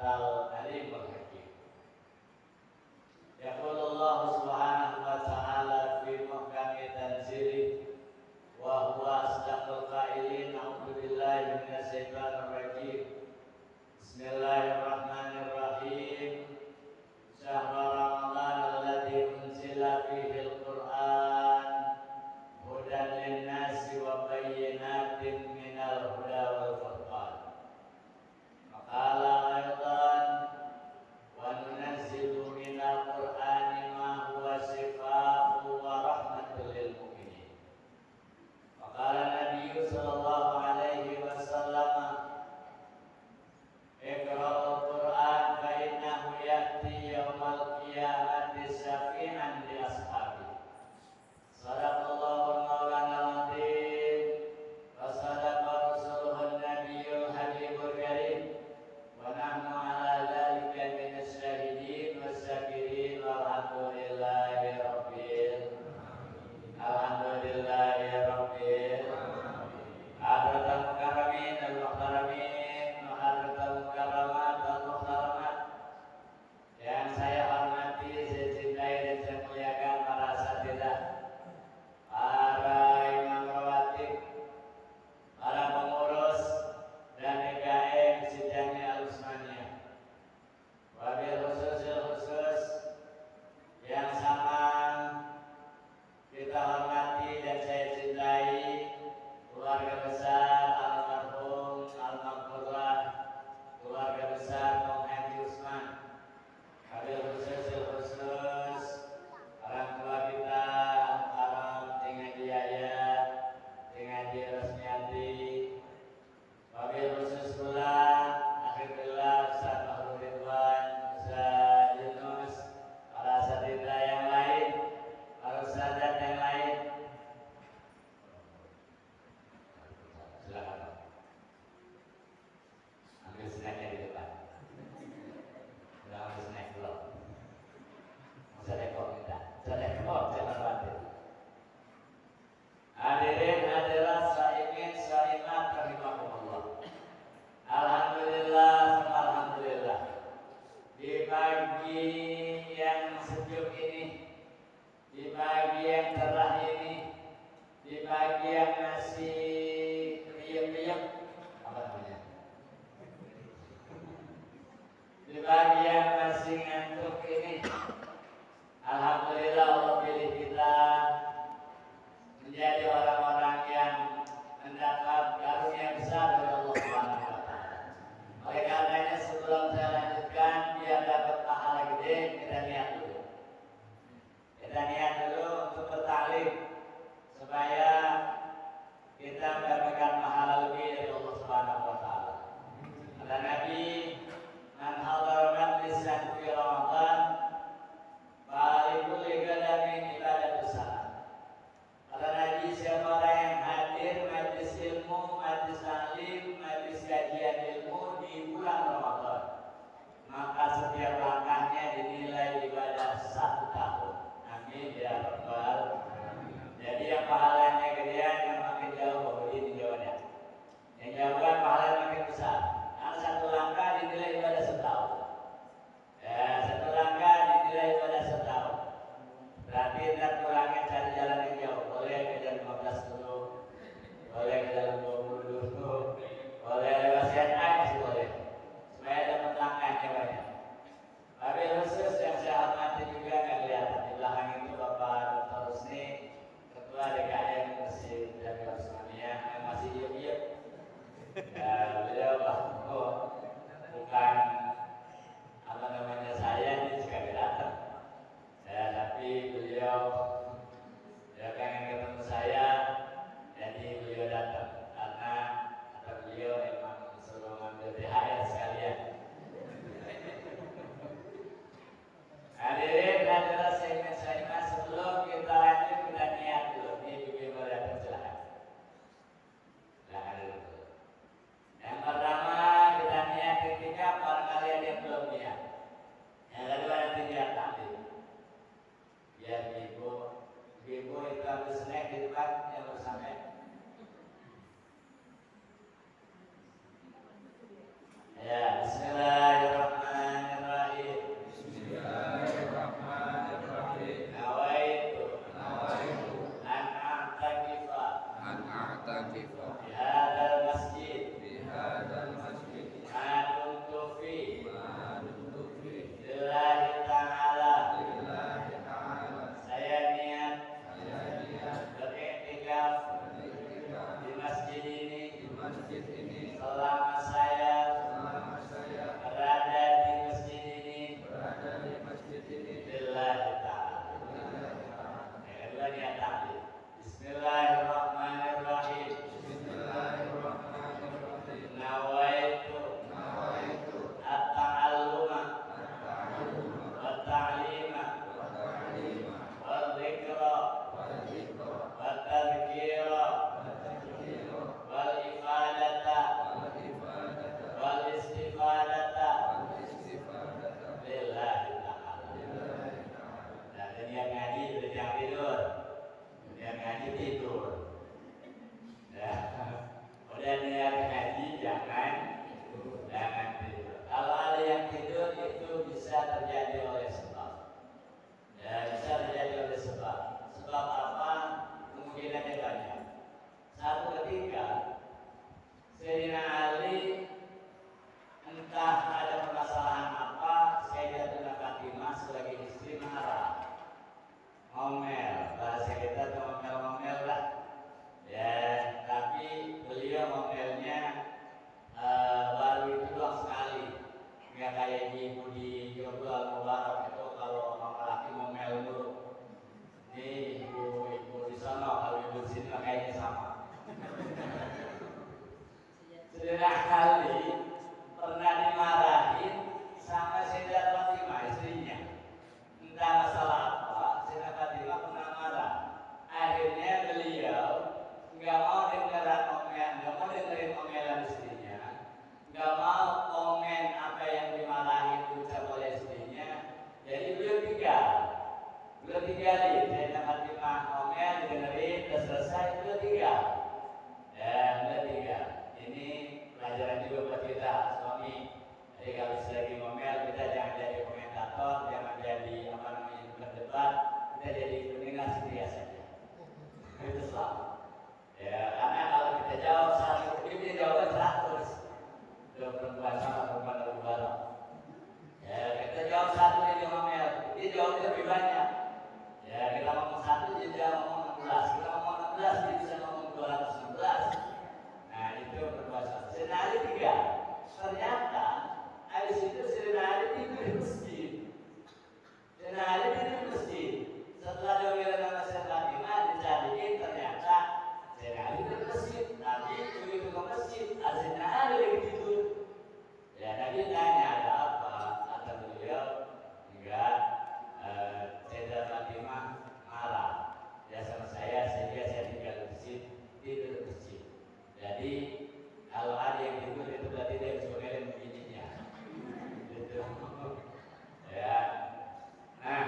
antal alimul hakim. Yaqulullahu subhanahu wa ta'ala fi muhkami tanzilih wa huwa asdaqul qailin. A'udzu billahi minasy syaithanir rajim. Bismillahirrahmanirrahim. Syahrul Ramadan alladzi unzila fihi al-Qur'an hudan lin-nasi wa bayyinatin minal huda wal furqan. Maqala aydan wa nunazzilu minal Qur'ani ma huwa shifaa'un wa rahmatun lil mu'minin. Maqala Nabi sallallahu alaihi wasallam Iqra'ul Qur'an fa innahu ya'ti yaumal qiyamati syafi'an li ashabi. Sadaqallahul maulanal azim wa sadaqa rasuluhun nabiyyul habibul karim wa nahnu ala dzalika minas syahidin wasyakirin walhamdulillahi rabbil hadratal mukarramin al-muhtaramin wa hadratal mukarramat al-muhtaramat. Yang saya hormati, saya cintai dan saya muliakan para asatidzah, para imam rawatib, para pengurus dan EKM Sidangnya Al-Usmaniyah. Wabil khusus yang sama kita hormati dan saya cintai keluarga besar almarhum almarhumah, keluarga besar Bung Haji Usman. Wabil khusus orang tua kita, Haram Tingadi Yaya, Tingadi Rosmiati. Wabil khusus pula akhirullah Ustaz Mahrul Ridwan, Ustaz Yunus, para asatidzah yang lain, para ustadzat yang lain. Silakan Pak. Ambil snacknya di depan. Udah ambil snack belum? Sedekah minta. Sedekah jangan khawatir. Hadirin hadirat saimin saimat rahimakumullah. Alhamdulillah, alhamdulillah. Di pagi yang sejuk ini, di pagi yang cerah ini, di pagi yang masih riup-riup, apa namanya? Di pagi yang masih ngantuk ini, alhamdulillah Allah pilih kita menjadi orang-orang yang mendapat karunia besar dari Allah Subhanahu wa taala. Oleh karenanya sebelum saya lanjutkan biar dapat pahala gede, kita niat dulu. Kita niat dulu untuk bertaklim supaya kita mendapatkan pahala lebih dari Allah Subhanahu wa taala. Kata Nabi, "Man hadara yang kayak ibu di Jogja Mubarak itu kalau sama laki ngomel dulu. Nih ibu di sana, kalau ibu di sini kayaknya sama. Sudah kali pernah dimarahin sama Sayyidah Fatimah istrinya. Entah masalah apa, Sayyidah Fatimah pernah marah. Akhirnya beliau nggak mau dengerin omelan istrinya, nggak mau komen apa yang dimarahin ucap oleh istrinya. Jadi beliau tinggalin. Sayyidah Fatimah omel dengerin, udah selesai beliau tinggal. Ini pelajaran juga buat kita suami. Jadi kalau lagi ngomel kita jangan jadi komentator, jangan jadi berdebat, kita jadi pendengar setia saja. Itu selalu. Ya, karena kalau kita jawab satu, ini jawaban 100. Itu perempuan sama perempuan lebih baru. Ya, kita jawab satu ini ngomel, dia jawab lebih banyak. Ya, kita ngomong satu, dia ngomong 16. Kita ngomong 16, dia bisa ngomong 216. Nah, itu berpuasa. Senari 3. Ternyata habis itu senari tidur di masjid. Setelah dominan nama Sayyidah Fatimah dicariin, ternyata senari tidur di masjid. Nabi begitu ke masjid, senari lagi tidur. Ya, Nabi tanya ada apa? Kata beliau, enggak. Sayyidah Fatimah marah. Ya sama saya, sehingga saya tinggal di masjid, tidur di masjid. Jadi kalau ada yang tidur itu berarti dia bisa ngomelin begininya. Gitu. Ya. Nah,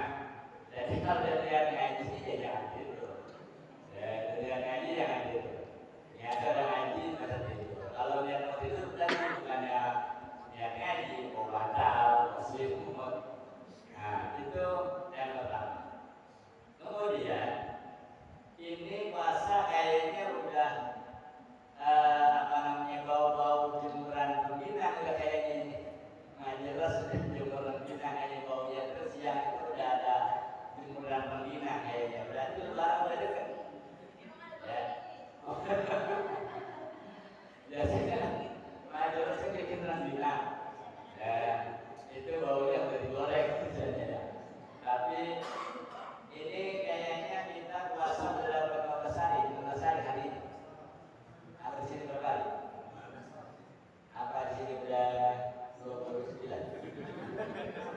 jadi kalau dia ngaji ya jangan tidur. Ya, dia ngaji jangan tidur. Ya ada ngaji masa tidur. Kalau dia mau tidur tadi bukannya ya ngaji, mau batal, muslim umur. Nah, itu yang pertama. Kemudian ini puasa kayaknya udah bau-bau jemuran pembinaan udah kayaknya ini. Nah jelas sudah jemuran pembinaan kayaknya baunya, terus yang itu udah ada jemuran pembinaan kayaknya, berarti lebaran udah dekat. Ya. Biasanya jelas itu bikin pembinaan. Ya, itu baunya udah digoreng misalnya ya. Tapi ini kayaknya kita puasa udah 15 hari ini. Apa di sini berkali? Apa di sini udah 29?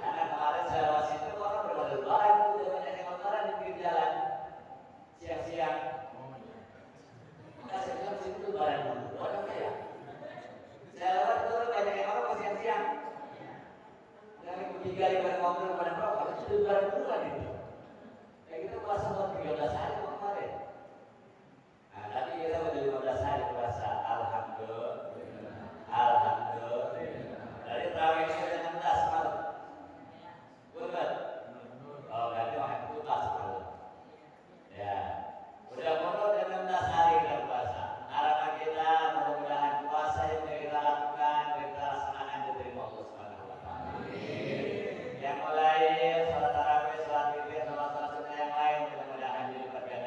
Karena kemarin saya lewat situ orang berlebaran, udah banyak yang lebaran di pinggir jalan siang-siang. Maka saya bilang situ lebaran dulu, ada apa ya? Saya lewat itu banyak yang orang siang-siang. Yang ketiga pada ngobrol pada merokok, itu lebaran duluan itu. Kayak kita puasa buat 13 hari kemarin. Nah, tapi kita udah 15 hari puasa, alhamdulillah. Dari terawih ke 16 malam. Benar? Oh, berarti makan putas malam. Ya, udah mundur 16 hari kita puasa. Harapan kita mudah-mudahan puasa yang kita lakukan, kita laksanakan diterima Allah Subhanahu wa Ta'ala. Yang mulai sholat tarawih, sholat witir, sholat sunnah yang lain, mudah-mudahan dilipat gandakan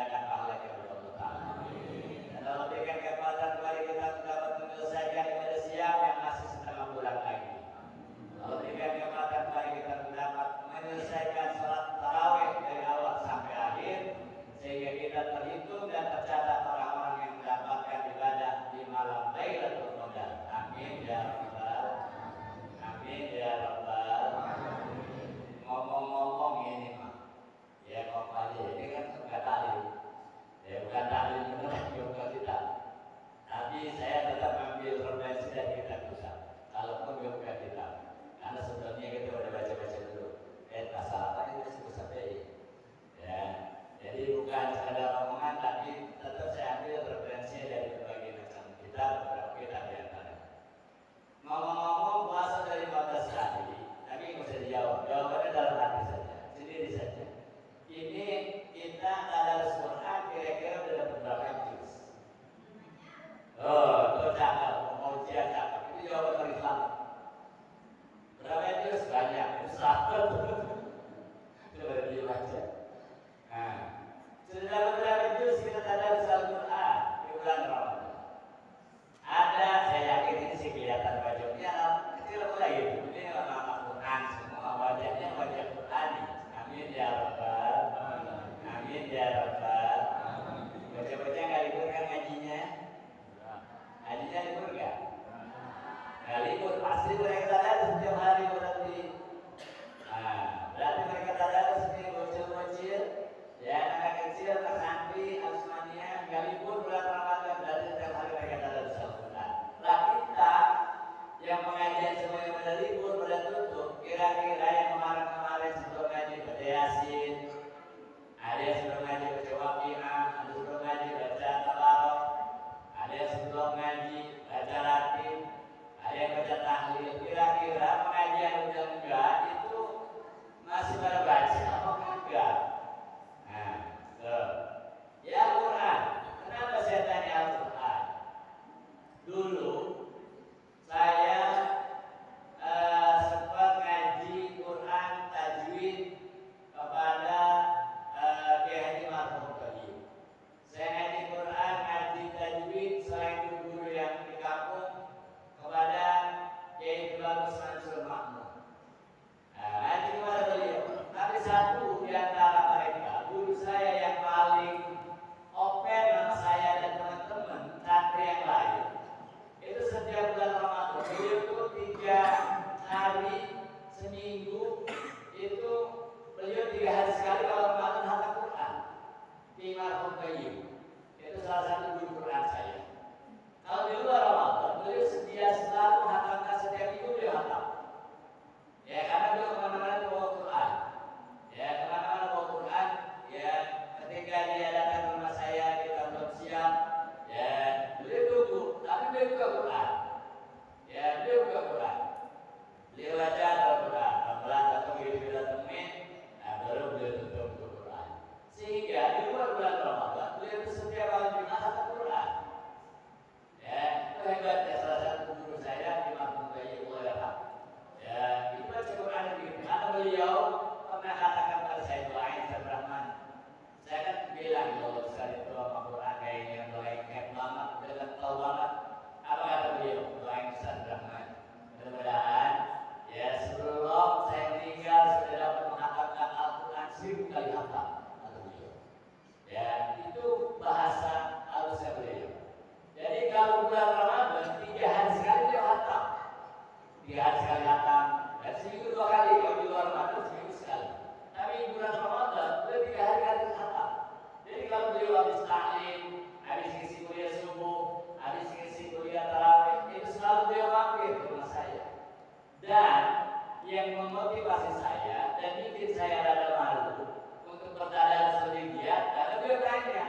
yang memotivasi saya dan bikin saya rada malu untuk bertadan seperti dia. Karena beliau tanya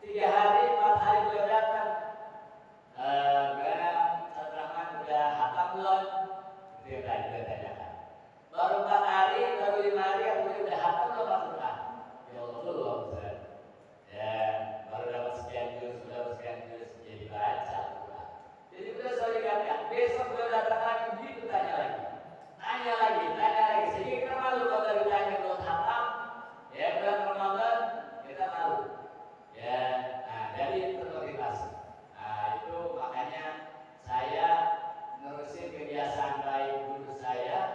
3 hari 4 hari beliau datang, karena Rahman udah hatam belum? Beliau tanyakan. Baru 4 hari, baru 5 hari, aku udah hatam belum Al-Quran? Ya Allah belum, Ustaz. Ya, baru dapat sekian juz, sudah sekian juz, jadi baca Al-Quran. Jadi beliau selalu ingatkan, besok beliau datang lagi, begitu tanya lagi. Tanya lagi, sehingga kita malu kalau dari tanya belum hatam, ya bulan Ramadan kita malu, ya. Nah, jadi termotivasi. Nah, itu makanya saya nerusin kebiasaan baik guru saya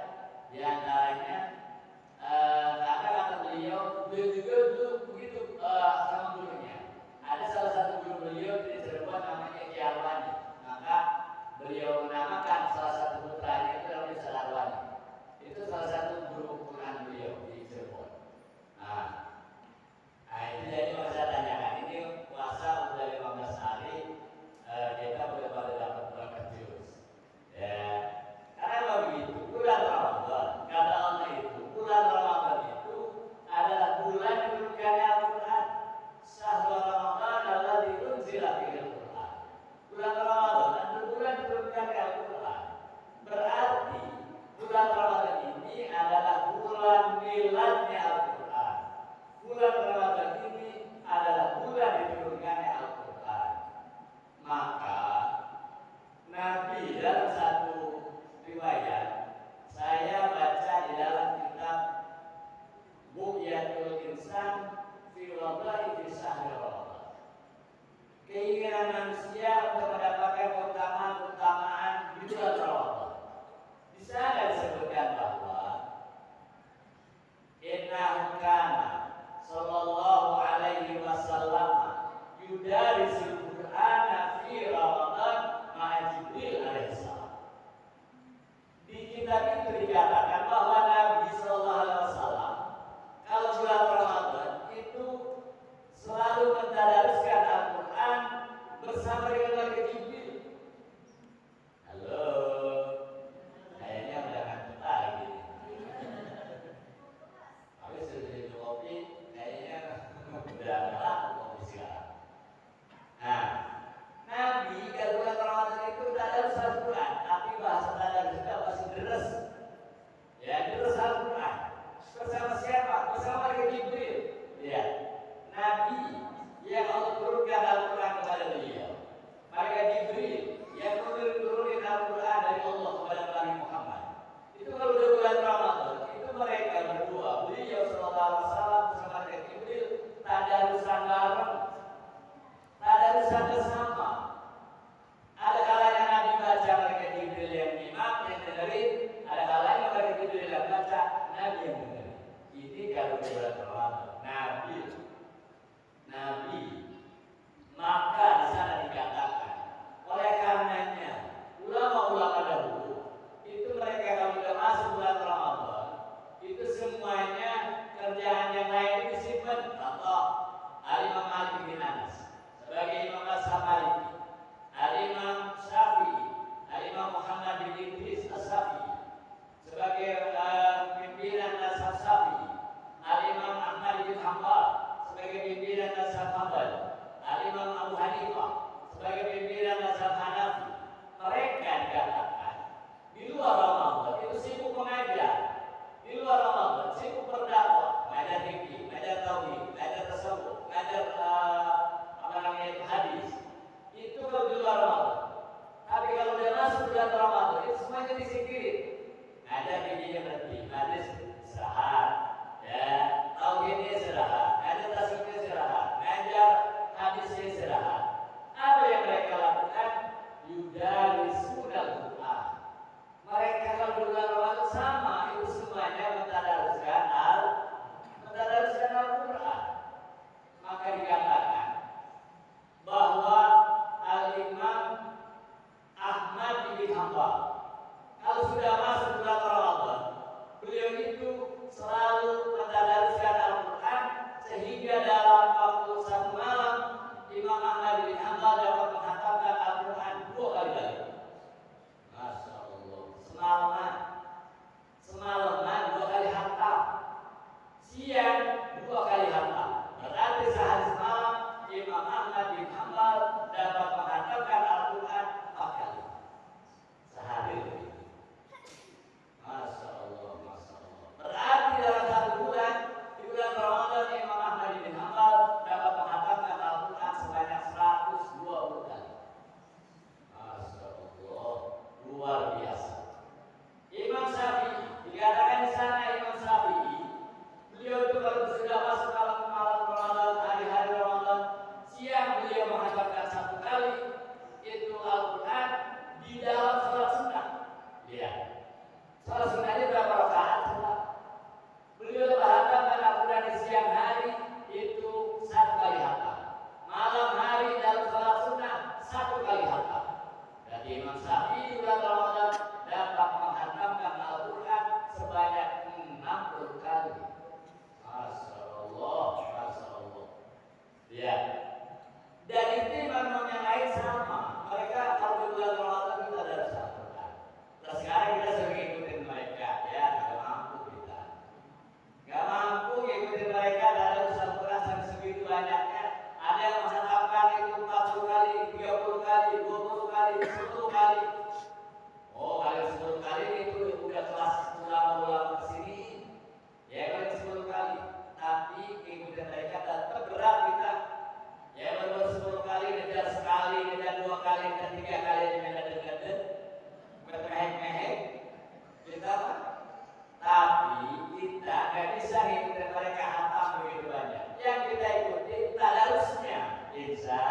kita nggak bisa ngikutin mereka hatam begitu banyak. Yang kita ikuti tadarusnya, insya.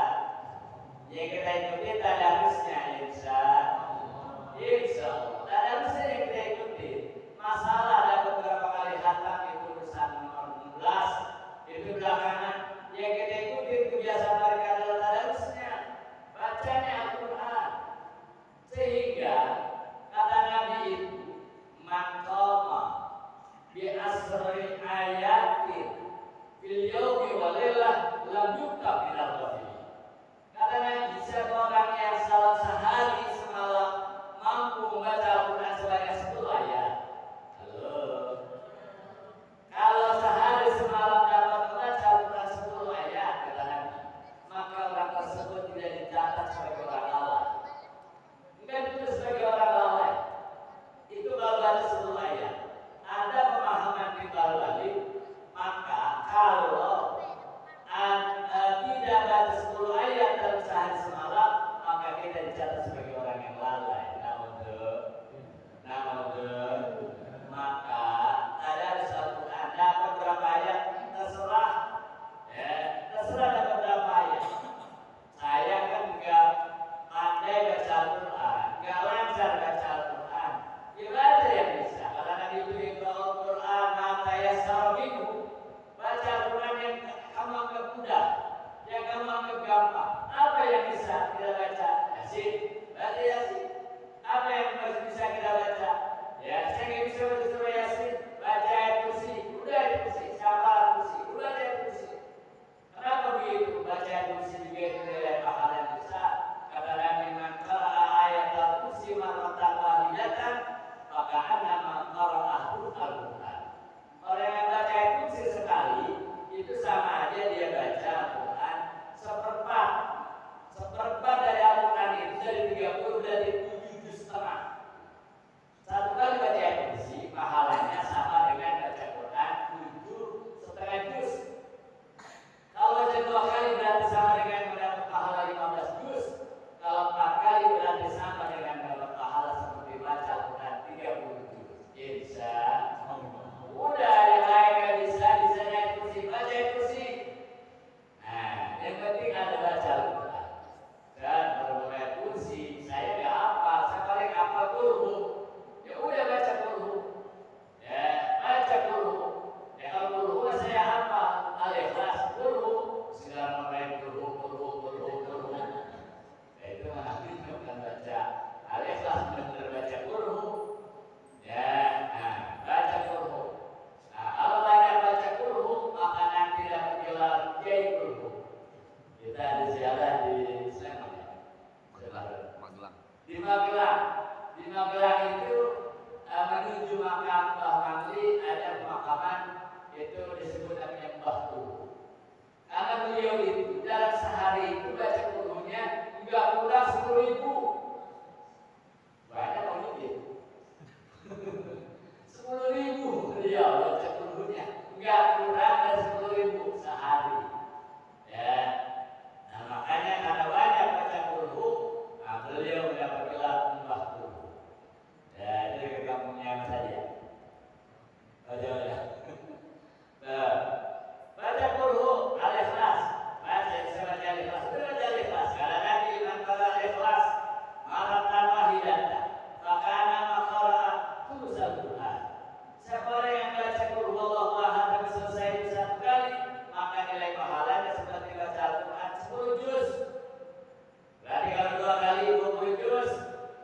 Yang kita ikuti tadarusnya, insya. Insya. Tadarusnya yang kita ikuti. Masalah ada beberapa kali hatam itu urusan nomor 16 itu belakangan. Yang kita ikuti kebiasaan mereka adalah tadarusnya, bacanya Al-Quran. Sehingga kata Nabi itu maqama bi asri ayatin fil yaumi wa lailah lam yuktab minal ghafil. Kata Nabi, siapa orang yang sehari semalam mampu membaca Al-Quran sebanyak 10 ayat. Halo. Kalau sehari semalam dapat membaca Al-Quran 10 ayat, kata Nabi, maka orang tersebut tidak dicatat sebagai orang lalai. Bukan itu sebagai orang lalai. Itu kalau baca 10 ayat. Ada pemahaman timbal balik, maka kalau tidak baca 10 ayat dalam sehari semalam, maka kita dicatat sebagai orang yang lalai. Maka ada Al-Quran dapat berapa ayat terserah, ya, terserah dapat berapa ayat. Saya kan enggak pandai baca Al-Quran, enggak lancar baca Al-Quran. Gimana yang bisa? Karena Nabi itu Iqra'ul Quran mata yassara minhu. Baca Al-Quran yang kamu anggap mudah, yang kamu anggap gampang. Apa yang bisa kita baca? Yasin, baca Yasin. Apa yang masih bisa kita baca? Ya, saya nggak bisa baca surah Yasin, baca ayat kursi, udah ayat kursi, siapa kursi, udah ayat kursi. Kenapa begitu? Baca ayat kursi juga itu nilai pahala yang besar. Kata Nabi, man qara'a ayat al-kursi marratan wahidatan, maka anna man qara'ahu al-Quran. Orang yang baca ayat kursi sekali, itu sama aja dia baca Al-Quran seperempat dari Al-Quran itu dari 30 dari 7 juz setengah. Satu kali baca ayat kursi pahalanya sama dengan baca Quran 7,5 juz. Kalau baca 2 kali berarti sama dengan mendapat pahala 15 juz. Kalau 4 kali berarti sama dengan mendapat pahala seperti baca Quran 30 juz. Insya Allah. Udah yang lain nggak bisa ayat kursi, baca ayat kursi. Nah, yang penting ada baca Al-Quran. Dan kalau ayat kursi saya nggak hafal, saya paling hafal dulu. Ya udah baca dulu, ya baca dulu. Ya kalau dulu saya hafal Al-Ikhlas dulu, Bismillahirrahmanirrahim dulu. Ya itu nanti bukan baca Al-Ikhlas, benar baca dulu. Ya, nah baca dulu. Nah kalau banyak baca dulu, maka nanti dapat gelar Kiai dulu. Kita ada ziarah di Sleman ya, Magelang. Di Magelang itu menuju makam Mbah Mangli ada pemakaman itu disebut namanya Mbah Tuhu. Karena beliau itu dalam sehari itu baca Qurannya enggak kurang 10.000. Banyak orang itu. 10.000 beliau baca Qurannya enggak kurang dari 10.000 sehari. Ya. Nah makanya karena banyak baca Quran, nah beliau mendapat gelar Mbah Tuhu. Ya, jadi ke kampungnya saja. Baca. Baca Quran Al-Ikhlas. Baca Al-Ikhlas. Baca Al-Ikhlas. Karena Nabi mengatakan Al-Ikhlas maratan wahidatan. Maka ana maqara tulusal Quran. Siapa orang yang baca Quran wallahu ahad sampai selesai itu 1 kali, maka nilai pahalanya seperti baca Al-Quran 10 juz. Berarti kalau 2 kali 20 juz,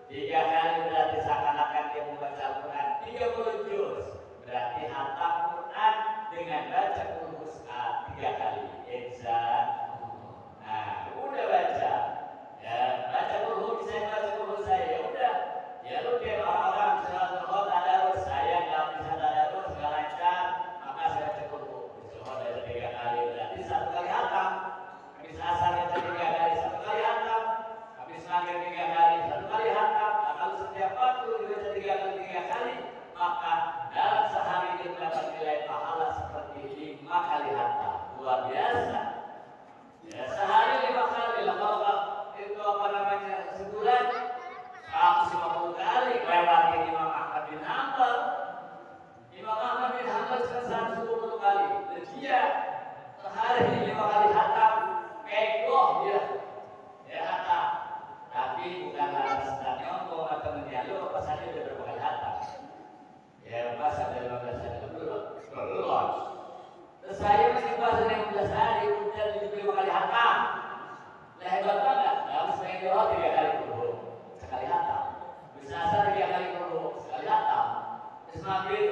3 kali berarti seakan-akan dia membaca Al-Quran 30 juz. Berarti hatam Quran dengan baca Quran 3 kali. Insya Allah. Nah, udah baca. Ya, baca Quran bisa baca Quran saya. Ya udah. Ya lu kayak orang-orang misalnya tadarus, saya nggak bisa tadarus, nggak lancar, maka saya baca Quran. Misalnya dari 3 kali berarti 1 kali hatam. Habis asar baca 3 kali 1 kali hatam. Habis maghrib 3 kali 1 kali hatam. Nah, kalau setiap waktu dibaca 3 kali, maka dalam sehari dia mendapat nilai pahala seperti 5 kali hatam. Luar biasa.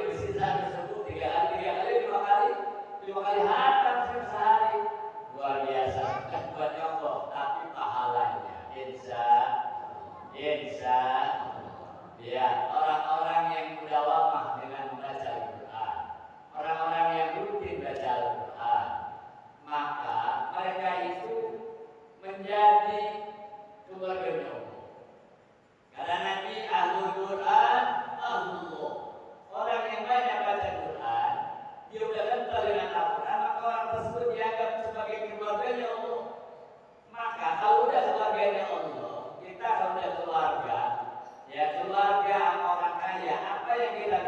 bersisa tersebut 3 kali, 5 kali hatam sehari. Luar biasa, bukan buat nyokok, tapi pahalanya. Insya ya, orang-orang yang mudawamah dengan membaca Al-Quran, orang-orang yang rutin baca Al-Quran, maka mereka itu menjadi keluarga Allah. Karena Nabi Ahlul Quran, Ahlullah. Orang yang banyak baca Quran, dia udah kental dengan Al-Quran, maka orang tersebut dianggap sebagai keluarganya Allah. Maka kalau udah keluarganya Allah, kita kalau udah keluarga, ya keluarga orang kaya, apa yang kita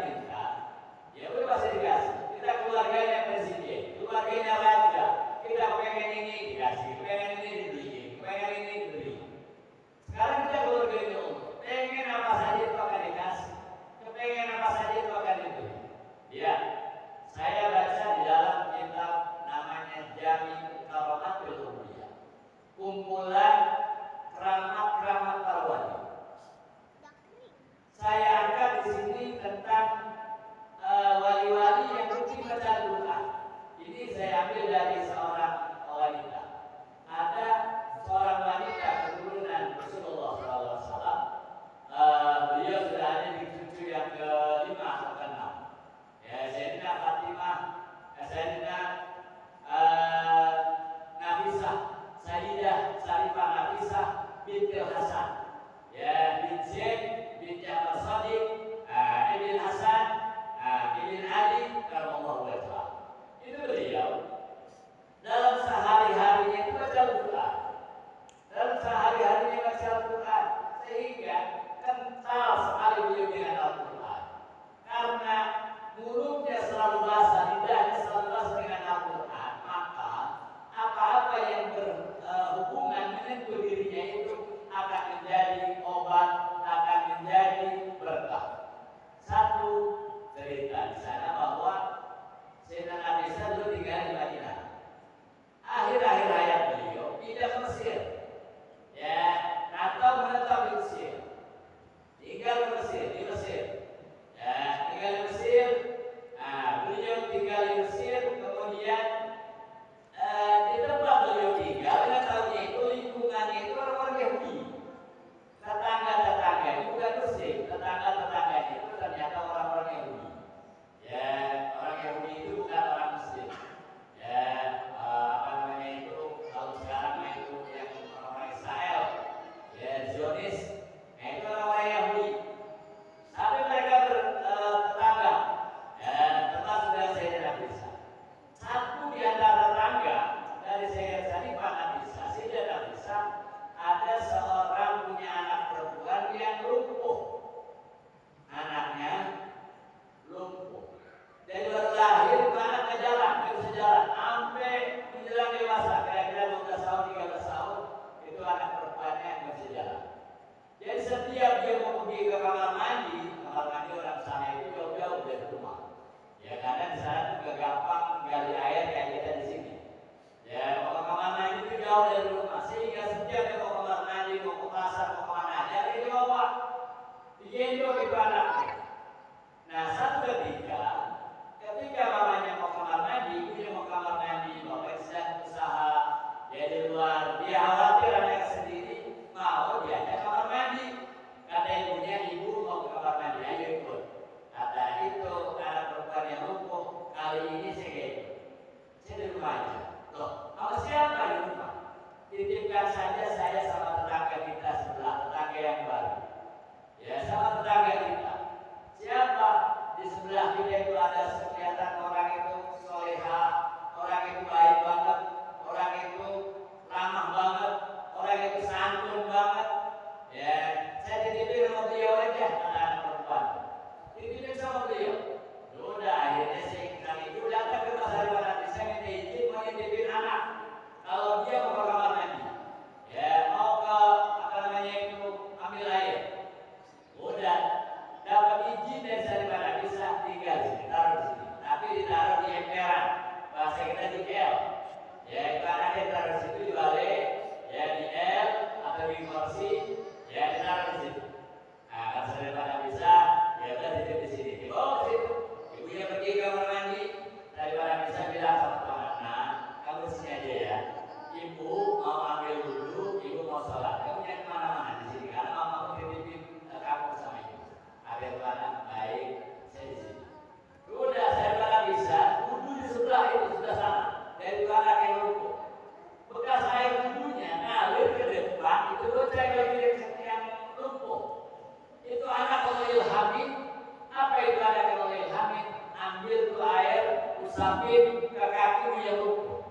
sampai ke kakinya lumpuh.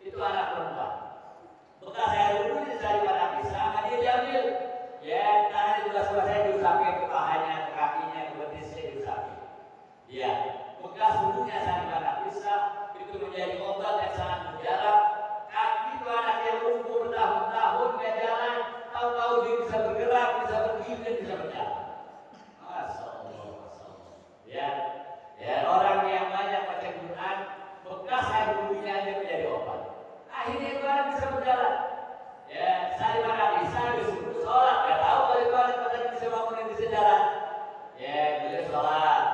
Itu anak perempuan. Bekas air wudhu dicari pada bisa, nggak dia diambil. Ya, tanah juga selesai diusapin ke pahanya, ke kakinya, ke betisnya diusapin. Ya, bekas wudhunya cari pada bisa, itu menjadi obat yang sangat mujarab. Kaki itu anak yang lumpuh bertahun-tahun nggak jalan, tahu-tahu dia bisa bergerak, bisa berdiri, dan bisa berjalan. Masya Allah, Masya Allah. Ya, orang yang banyak baca Quran, bekas air wudhunya aja menjadi obat. Akhirnya itu anak bisa berjalan. Ya, saya mana bisa disuruh sholat, nggak tahu kalau itu anak pada bisa bangunin bisa jalan. Ya, beliau sholat,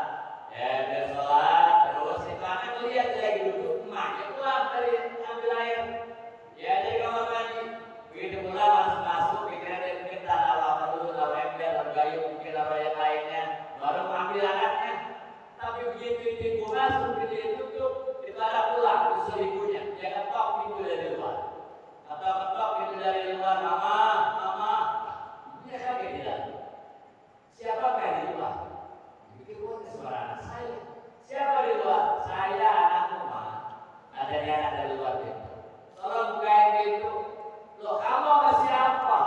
terus itu anak melihat lagi duduk, emaknya pulang dari ambil air. Ya, dari kamar mandi, begitu pulang masuk, pikiran dia minta apa dulu, lalu ember, lalu gayung, mungkin lalu yang lainnya, baru ambil anaknya. Tapi begitu itu masuk, begitu ditutup, itu anak pulang, usul ibunya, dia ketok pintu dari luar. Atau ketok pintu dari luar, mama, ibunya kaget di dalam. Siapakah di luar? Begitu pun suara anak saya. Siapa di luar? Saya anakmu, ma. Ada di anak dari luar pintu. Tolong bukain pintu. Loh, kamu sama siapa?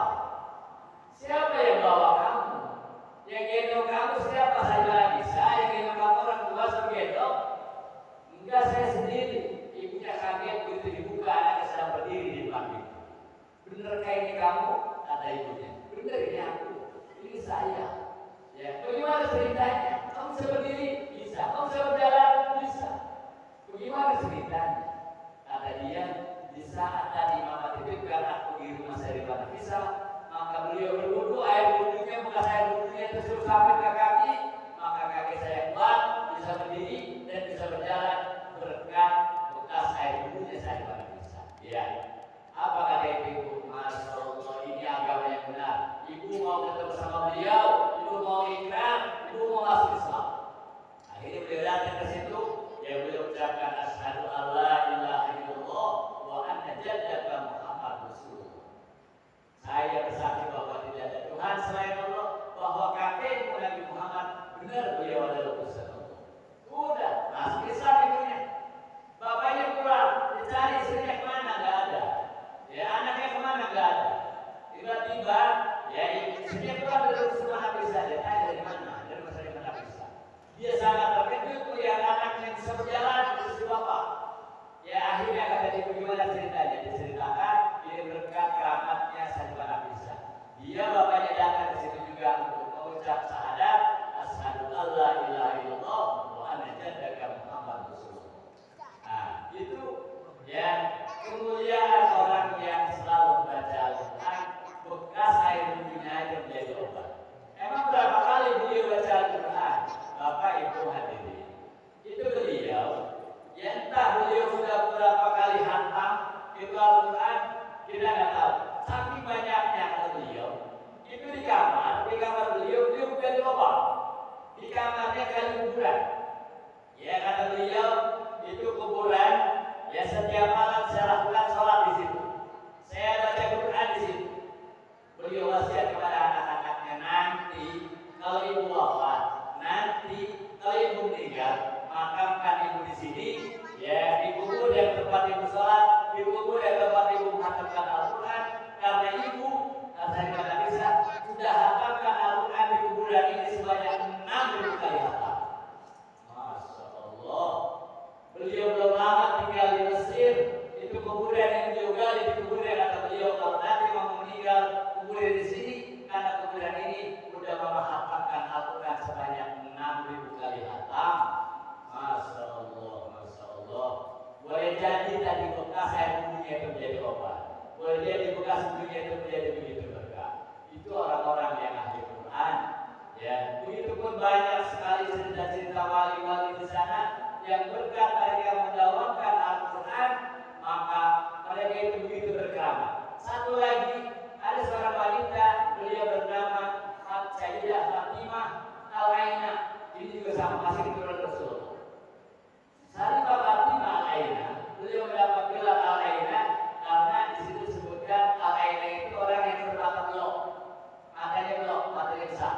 Siapa yang bawa kamu? Yang gendong kamu siapa? Saya bisa. Yang gendong kamu orang tua suruh gendong? Enggak, saya sendiri. Ibunya kaget begitu dibuka, anaknya sedang berdiri di depan pintu. Benerkah ini kamu? Kata ibunya. Bener, ini aku. Ini saya. Ya, bagaimana ceritanya? Kamu bisa berdiri? Bisa. Kamu bisa berjalan? Bisa. Bagaimana ceritanya? Kata dia, di saat tadi mama titipkan aku di rumah saya di mana bisa, maka beliau berwudu, air wudunya bekas air wudunya terus sampai ke kaki, maka kaki saya kuat, bisa berdiri dan bisa berjalan berkat bekas air wudunya saya di mana bisa. Ya. Apa kata ibu? Masya Allah, ini agama yang benar. Ibu mau ketemu sama beliau, ibu mau ikrar, ibu mau masuk Islam. Akhirnya beliau datang ke situ, ya beliau ucapkan asyhadu alla ilaha illallah wa anna jaddaka Muhammad Rasulullah. Saya bersaksi bahwa tidak ada Tuhan selain Allah, bahwa kakekmu Nabi Muhammad benar beliau adalah utusan Allah. Udah, masuk Islam ibunya. Bapaknya pulang, dicari istrinya kemana? Nggak ada. Ya, anaknya kemana? Nggak ada. Tiba-tiba, ya istrinya pulang dari rumah Nabi Isa. Dia tanya dari mana? Dari masa di mana bisa. Dia sangat terkejut melihat anaknya bisa berjalan terus bapak. Ya akhirnya kata dia bagaimana ceritanya? Diceritakan dia berkat keramatnya Sayyidina Nabi Isa. Dia bapaknya datang ke situ juga untuk mengucap syahadat asyhadu alla ilaha illallah wa anna jaddaka Muhammad Rasulullah. Nah, itu ya kemuliaan orang yang selalu membaca Al-Quran, bekas air wudhunya aja menjadi obat. Emang berapa kali beliau baca Al-Quran? Bapak Ibu hadirin, itu beliau, ya entah beliau sudah berapa kali hantam itu Al-Quran, kita nggak tahu. Saking banyaknya kata beliau, itu di kamar beliau bukan di lubang, di kamarnya kali kuburan. Ya kata beliau, itu kuburan. Ya setiap malam saya lakukan sholat di situ. Saya baca Quran di situ. Beliau wasiat kepada anak-anaknya, nanti kalau ibu wafat, nanti kalau ibu meninggal, makamkan ibu di sini. Ya dikubur yang tempat ibu sholat, dikubur yang tempat ibu menghatamkan Al-Quran. Karena ibu, kata Nabi Isa, sudah hatamkan Al-Quran di kuburan ini sebanyak 6.000 kali hatam. Masya Allah. Beliau belum lama tinggal di Mesir, itu kuburan yang beliau gali di kuburan kata beliau kalau nanti mau meninggal kuburan di sini karena kuburan ini sudah menghatamkan Al-Quran sebanyak 6.000 kali hatam. Masya Allah, Masya Allah. Boleh jadi tadi bekas air wudhunya itu menjadi obat. Boleh jadi bekas wudhunya itu menjadi begitu berkah. Itu orang-orang yang ahli Quran. Ya, begitu pun banyak sekali cerita-cerita wali-wali di sana yang berkat mereka mendawamkan Al-Quran, maka mereka itu begitu berkeramat. Satu lagi, ada seorang wanita, beliau bernama Sayyidah Fatimah Al-Aina. Ini juga sama, masih keturunan Rasulullah. Sayyidah Fatimah Al-Aina, beliau mendapat gelar Al-Aina karena di situ disebutkan Al-Aina itu orang yang berbakar belok, matanya belok, matanya besar.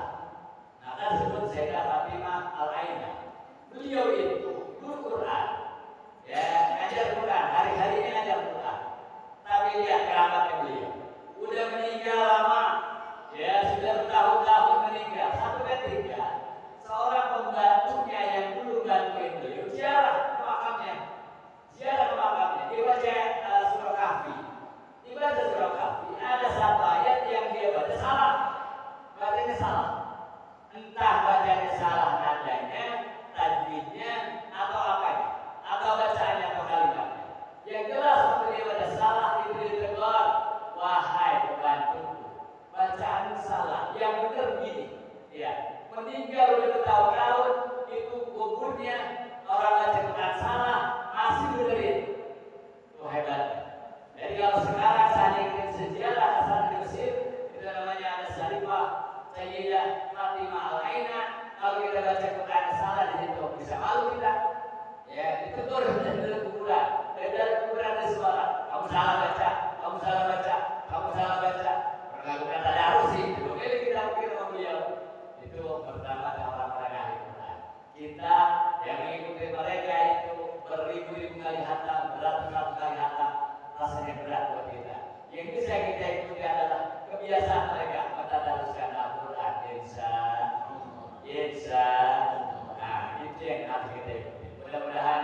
Nah, kan disebut Sayyidah Fatimah Al-Aina. Beliau itu guru Quran, ditegur dari kuburan. Dari kuburan ada suara, kamu salah baca, kamu salah baca, kamu salah baca. Perlakukan tadarus sih, itu kita pikir sama beliau. Itu pertama orang-orang ahli Quran. Kita yang mengikuti mereka itu beribu-ribu kali hatam, beratus-ratus kali hatam, rasanya berat buat kita. Yang bisa kita ikuti adalah kebiasaan mereka mentadaruskan Al-Quran. Insya, nah itu yang harus kita ikuti. Mudah-mudahan